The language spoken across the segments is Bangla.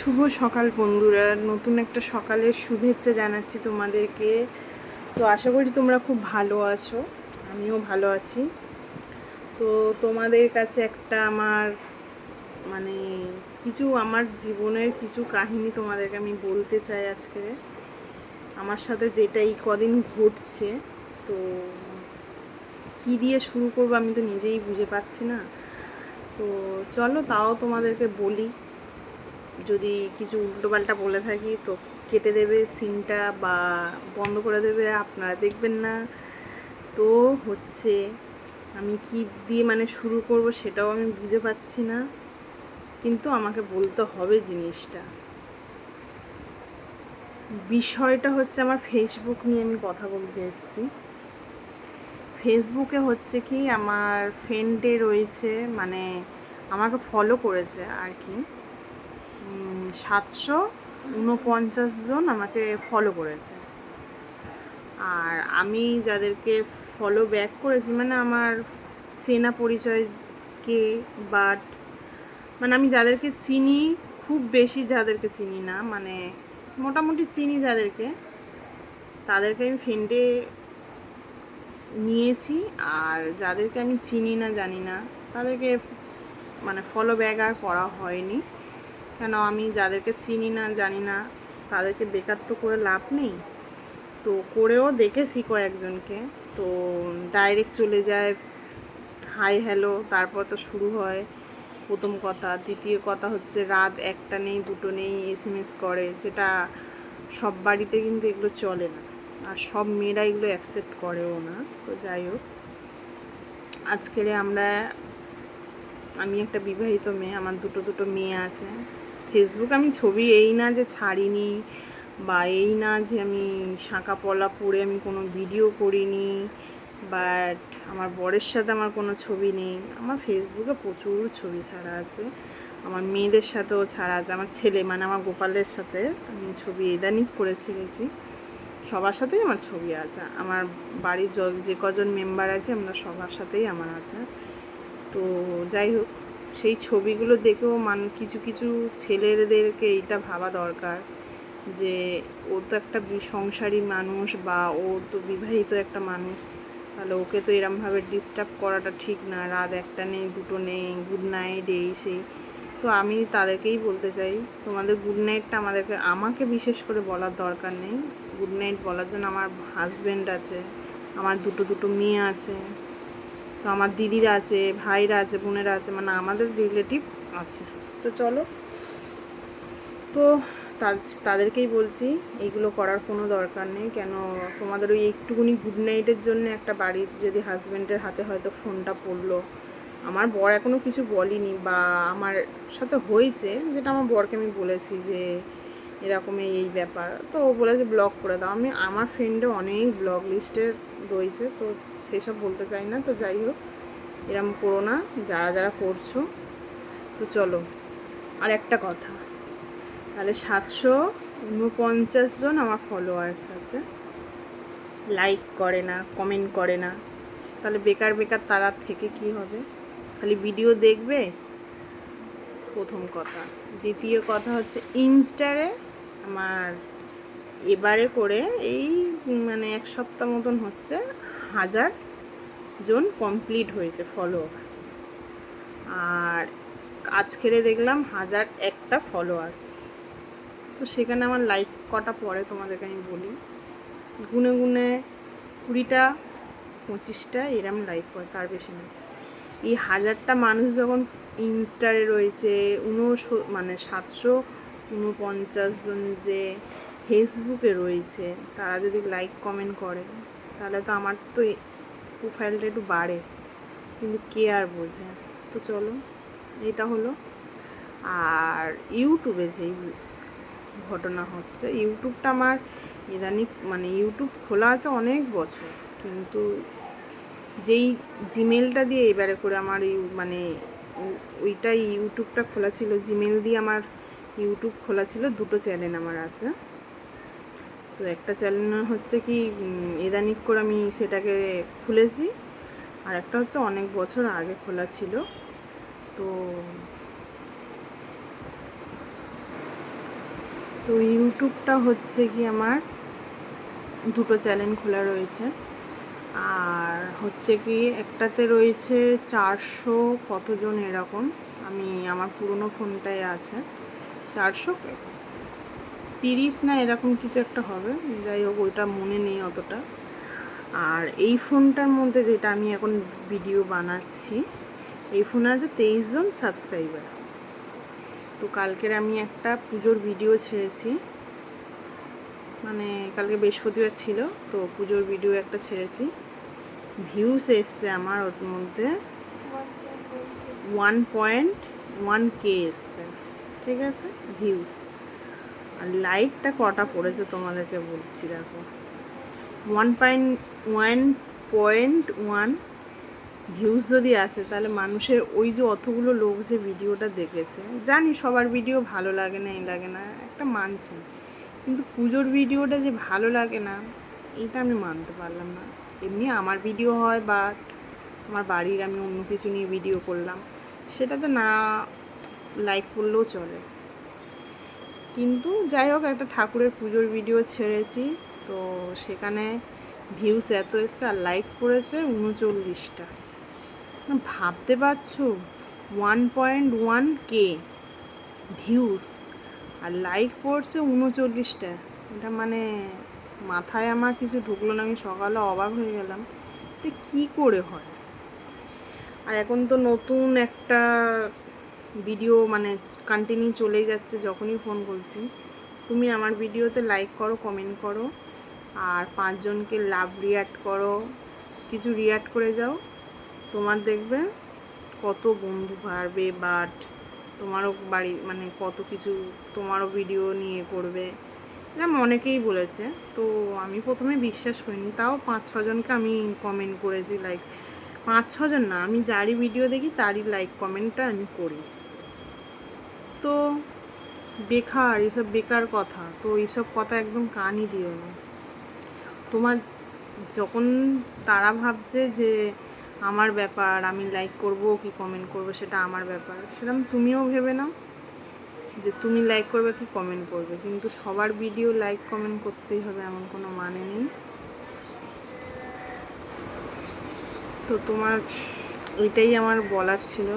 শুভ সকাল বন্ধুরা, নতুন একটা সকালের শুভেচ্ছা জানাচ্ছি তোমাদেরকে। তো আশা করি তোমরা খুব ভালো আছো, আমিও ভালো আছি। তো তোমাদের কাছে একটা আমার মানে কিছু আমার জীবনের কিছু কাহিনী তোমাদেরকে আমি বলতে চাই আজকে। আমার সাথে যেটা এই কদিন ঘটছে, তো কী দিয়ে শুরু করবো আমি তো নিজেই বুঝে পাচ্ছি না। তো চলো তাও তোমাদেরকে বলি, যদি কিছু উল্টোপাল্টা বলে থাকি তো কেটে দেবে সিনটা বা বন্ধ করে দেবে, আপনারা দেখবেন না। তো হচ্ছে আমি কি দিয়ে শুরু করব সেটাও আমি বুঝে পাচ্ছি না, কিন্তু আমাকে বলতে হবে জিনিসটা। বিষয়টা হচ্ছে আমার ফেসবুক নিয়ে আমি কথা বলতে এসেছি। ফেসবুকে হচ্ছে কি, আমার ফ্রেন্ডে রয়েছে, আমাকে ফলো করেছে আর কি, 749 জন আমাকে ফলো করেছে। আর আমি যাদেরকে ফলো ব্যাক করেছি আমার চেনা পরিচয়কে, বাট আমি যাদেরকে চিনি, খুব বেশি যাদেরকে চিনি না, মোটামুটি চিনি যাদেরকে, তাদেরকে আমি ফ্রেন্ডে নিয়েছি। আর যাদেরকে আমি চিনি না, জানি না, তাদেরকে ফলো ব্যাক আর করা হয়নি। কেন, আমি যাদেরকে চিনি না জানি না তাদেরকে বেকার তো করে লাভ নেই। তো করেও দেখেছি কয়েকজনকে, তো ডাইরেক্ট চলে যায় হাই হ্যালো, তারপর তো শুরু হয় প্রথম কথা। দ্বিতীয় কথা হচ্ছে রাত 1টা নেই 2টো নেই SMS করে, যেটা সব বাড়িতে কিন্তু এগুলো চলে না, আর সব মেয়েরা এগুলো অ্যাকসেপ্ট করেও না। তো যাই হোক, আজকের আমি একটা বিবাহিত মেয়ে, আমার দুটো মেয়ে আছে। ফেসবুক আমি ছবি এই না যে ছাড়িনি, বা এই না যে আমি শাঁকা পলা পরে আমি কোনো ভিডিও করিনি, বাট আমার বরের সাথে আমার কোনো ছবি নেই। আমার ফেসবুকে প্রচুর ছবি ছাড়া আছে, আমার মেয়েদের সাথেও ছাড়া আছে, আমার ছেলে আমার গোপালের সাথে আমি ছবি ইদানিং করে ছেড়েছি। সবার সাথেই আমার ছবি আছে, আমার বাড়ির যে কজন মেম্বার আছে আমরা সবার সাথেই আমার আছে। তো যাই হোক, সেই ছবিগুলো দেখেও কিছু কিছু ছেলেদেরকে এইটা ভাবা দরকার যে ও তো একটা সংসারী মানুষ, বা ও তো বিবাহিত একটা মানুষ, তাহলে ওকে তো এরমভাবে ডিস্টার্ব করাটা ঠিক না। রাত 1টা নেই 2টো নেই, গুড নাইট এই সেই। তো আমি তাদেরকেই বলতে চাই, তোমাদের গুড নাইটটা আমাকে বিশেষ করে বলার দরকার নেই। গুড নাইট বলার জন্য আমার হাজব্যান্ড আছে, আমার দুটো মেয়ে আছে, তো আমার দিদিরা আছে, ভাইরা আছে, বোনেরা আছে, আমাদের রিলেটিভ আছে। তো চলো, তো তাদেরকেই বলছি এইগুলো করার কোনো দরকার নেই। কেন, তোমাদের ওই একটুকুনি গুড নাইটের জন্য একটা বাড়ির যদি হাজব্যান্ডের হাতে হয়তো ফোনটা পড়লো, আমার বর এখনও কিছু বলিনি, বা আমার সাথে হয়েছে যেটা আমার বরকে আমি বলেছি যে এরকম এই ব্যাপার, তো ও বলেছে ব্লক করে দাও। আমার ফ্রেন্ডে অনেক ব্লক লিস্টে রয়েছে, তো সেসব বলতে চাই না। তো যাই হোক, এরম করো না যারা যারা করছো। তো চলো, আর একটা কথা, তাহলে 749 জন আমার ফলোয়ার্স আছে, লাইক করে না, কমেন্ট করে না, তাহলে বেকার বেকার তারা থেকে কি হবে? খালি ভিডিও দেখবে, প্রথম কথা। দ্বিতীয় কথা হচ্ছে ইনস্টারে আমার এবারে করে এই 1 সপ্তাহ মতন হচ্ছে 1000 জন কমপ্লিট হয়েছে ফলোয়ার্স, আর আজকেরে দেখলাম 1001টা ফলোয়ার্স। তো সেখানে আমার লাইক কটা পড়ে তোমাদেরকে আমি বলি, গুনে গুনে 20টা 25টা এরম লাইক পড়ে, তার বেশি না। এই 1000টা মানুষ যখন ইনস্টারে রয়েছে, 749 জন যে ফেসবুকে রয়েছে, তারা যদি লাইক কমেন্ট করে, তাহলে তো আমার তো প্রোফাইলটা একটু বাড়ে, কিন্তু কে আর বোঝে। তো চলো, এটা হলো। আর ইউটিউবে যেই ঘটনা হচ্ছে, ইউটিউবটা আমার ইদানিং ইউটিউব খোলা আছে অনেক বছর, কিন্তু যেই জিমেলটা দিয়ে এবারে করে আমার ওইটাই ইউটিউবটা খোলা ছিল, জিমেল দিয়ে আমার ইউটিউব খোলা ছিল। 2টো চ্যানেল আমার আছে। তো একটা চ্যানেল হচ্ছে কি ইদানিং করে আমি সেটাকে খুলেছি, আর একটা হচ্ছে অনেক বছর আগে খোলা ছিল। তো তো ইউটিউবটা হচ্ছে কি আমার দুটো চ্যানেল খোলা রয়েছে, আর হচ্ছে কি একটাতে রয়েছে 400 কতজন এরকম, আমি আমার পুরনো ফোনটায় আছে 430 না এরকম কিছু একটা হবে, যাই হোক ওইটা মনে নেই অতটা। আর এই ফোনটার মধ্যে যেটা আমি এখন ভিডিও বানাচ্ছি, এই ফোনে আছে 23 জন সাবস্ক্রাইবার। তো কালকের আমি একটা পুজোর ভিডিও ছেড়েছি, মানে কালকে বৃহস্পতিবার ছিল, তো পুজোর ভিডিও একটা ছেড়েছি। ভিউস এসছে আমার ওর মধ্যে 1.1K এসছে, ঠিক আছে ভিউস। আর লাইকটা কটা পড়েছে তোমাদেরকে বলছি, দেখো 1.1 ভিউজ যদি আসে তাহলে মানুষের ওই যে অতগুলো লোক যে ভিডিওটা দেখেছে, জানি সবার ভিডিও ভালো লাগে না, এই লাগে না, একটা মানছি, কিন্তু পুজোর ভিডিওটা যে ভালো লাগে না এটা আমি মানতে পারলাম না। এমনি আমার ভিডিও হয়, বাট আমার বাড়ির আমি অন্য কিছু নিয়ে ভিডিও করলাম, সেটাতে না লাইক করলেও চলে, কিন্তু যাই হোক একটা ঠাকুরের পুজোর ভিডিও ছেড়েছি, তো সেখানে ভিউস এত এসছে আর লাইক করেছে 39টা। ভাবতে পারছো 1.1K ভিউস আর লাইক পড়ছে 39টা, এটা মানে মাথায় আমার কিছু ঢুকলো না, আমি সকালে অবাক হয়ে গেলাম যে কী করে হয়। আর এখন তো নতুন একটা ভিডিও মানে কন্টিনিউ চলেই যাচ্ছে, যখনই ফোন করছি তুমি আমার ভিডিওতে লাইক করো, কমেন্ট করো, আর 5 জনকে লাভ রিয়াক্ট করো, কিছু রিয়াক্ট করে যাও, তোমার দেখবে কত বন্ধু বাড়বে, বাট তোমারও বাড়ি মানে কত কিছু তোমারও ভিডিও নিয়ে করবে, এরকম অনেকেই বলেছে। তো আমি প্রথমে বিশ্বাস করিনি, তাও 5-6 জনকে আমি কমেন্ট করেছি, লাইক 5-6 জন না, আমি যারই ভিডিও দেখি তারই লাইক কমেন্টটা আমি করি। তো বেকার এসব বেকার কথা, তো এইসব কথা একদম কানই দিও না। তোমার যখন তারা ভাবছে যে আমার ব্যাপার, আমি লাইক করব কি কমেন্ট করব সেটা আমার ব্যাপার, সেরকম তুমিও ভেবে নাও যে তুমি লাইক করবে কি কমেন্ট করবে, কিন্তু সবার ভিডিও লাইক কমেন্ট করতেই হবে এমন কোনো মানে নেই। তো তোমার এটাই আমার বলার ছিল,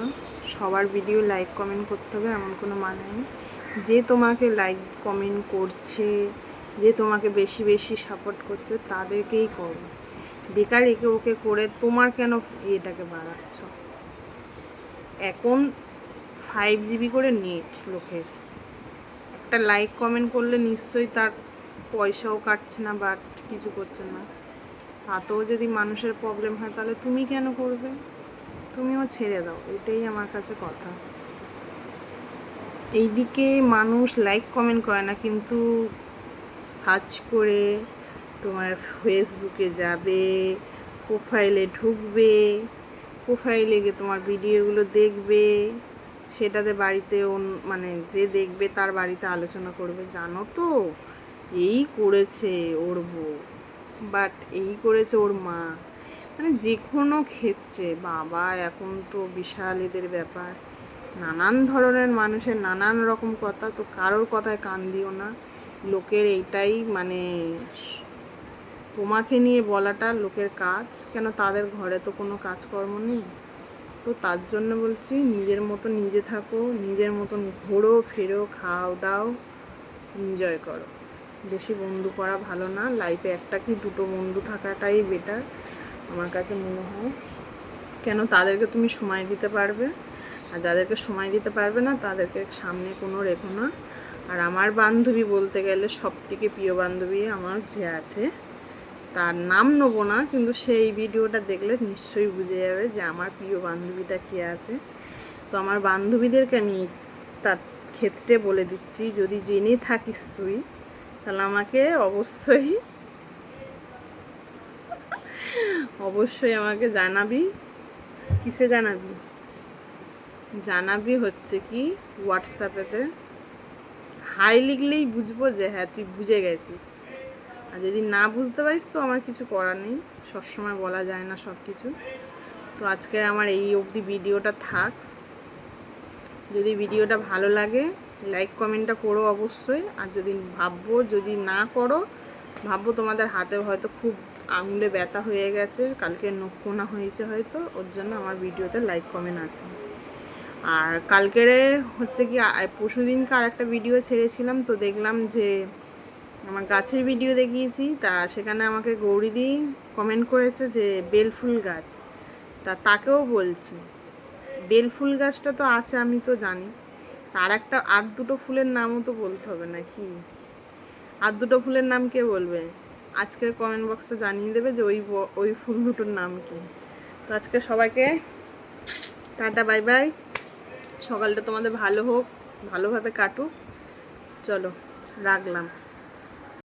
সবার ভিডিও লাইক কমেন্ট করতে হবে এমন কোনো মানে নেই। যে তোমাকে লাইক কমেন্ট করছে, যে তোমাকে বেশি বেশি সাপোর্ট করছে তাদেরকেই করো, বেকার একে ওকে করে তোমার কেন এটাকে বাড়াচ্ছ। এখন 5 GB করে নেট লোকের, একটা লাইক কমেন্ট করলে নিশ্চয়ই তার পয়সাও কাটছে না বা কিছু করছে না, তাতেও যদি মানুষের প্রবলেম হয় তাহলে তুমি কেন করবে, তুমিও ছেড়ে দাও, এটাই আমার কাছে কথা। এইদিকে মানুষ লাইক কমেন্ট করে না, কিন্তু সার্চ করে তোমার ফেসবুকে যাবে, প্রোফাইলে ঢুকবে, প্রোফাইলে গিয়ে তোমার ভিডিওগুলো দেখবে, সেটাতে বাড়িতে মানে যে দেখবে তার বাড়িতে আলোচনা করবে, জানো তো এই করেছে ওর বউ, বাট এই করেছে ওর মা, মানে যে কোনো ক্ষেত্রে বাবা এখন তো বিশাল এদের ব্যাপার, নানান ধরনের মানুষের নানান রকম কথা, তো কারোর কথায় কান দিও না। লোকের এইটাই মানে তোমাকে নিয়ে বলাটা লোকের কাজ, কেন তাদের ঘরে তো কোনো কাজকর্ম নেই, তো তার জন্য বলছি নিজের মতো নিজে থাকো, নিজের মতন ঘোরো ফেরো, খাও দাও, এনজয় করো, বেশি বন্ধু করা ভালো না, লাইফে একটা কি দুটো বন্ধু থাকাটাই বেটার আমার কাছে মনে হয়, কেন তাদেরকে তুমি সময় দিতে পারবে, আর যাদেরকে সময় দিতে পারবে না তাদেরকে সামনে কোনো রেখো না। আর আমার বান্ধবী বলতে গেলে সব থেকে প্রিয় বান্ধবী আমার যে আছে, তার নাম নেবো না, কিন্তু সেই ভিডিওটা দেখলে নিশ্চয়ই বুঝে যাবে যে আমার প্রিয় বান্ধবীটা কে আছে। তো আমার বান্ধবীদেরকে আমি তার ক্ষেত্রে বলে দিচ্ছি, যদি জেনে থাকিস তুই তাহলে আমাকে অবশ্যই অবশ্যই আমাকে জানাবি। কিসে জানাবি? জানাবি হচ্ছে কি হোয়াটসঅ্যাপেতে হাই লিখলেই বুঝবো যে হ্যাঁ তুই বুঝে গেছিস, আর যদি না বুঝতে পারিস তো আমার কিছু করার নেই, সবসময় বলা যায় না সব কিছু। তো আজকে আমার এই অবধি ভিডিওটা থাক, যদি ভিডিওটা ভালো লাগে লাইক কমেন্টটা করো অবশ্যই। আর যদি ভাববো, যদি না করো ভাববো তোমাদের হাতে হয়তো খুব আঙুলে ব্যথা হয়ে গেছে, কালকে নখ কোনা হয়েছে হয়তো, ওর জন্য আমার ভিডিওতে লাইক কমেন্ট আসে। আর কালকেরে হচ্ছে কি পরশু দিনকে আর একটা ভিডিও ছেড়েছিলাম, তো দেখলাম যে আমার গাছের ভিডিও দেখিয়েছি, তা সেখানে আমাকে গৌরীদি কমেন্ট করেছে যে বেলফুল গাছ, তাকেও বলছি বেলফুল গাছটা তো আছে আমি তো জানি, তার একটা আর দুটো ফুলের নামও তো বলতে হবে নাকি? আর দুটো ফুলের নাম কে বলবে? আজকের কমেন্ট বক্সে জানিয়ে দেবে যে ওই ফুল দুটোর নাম কি। তো আজকে সবাইকে টাটা, বাই বাই। সকালটা তোমাদের ভালো হোক, ভালোভাবে কাটুক। চলো রাখলাম।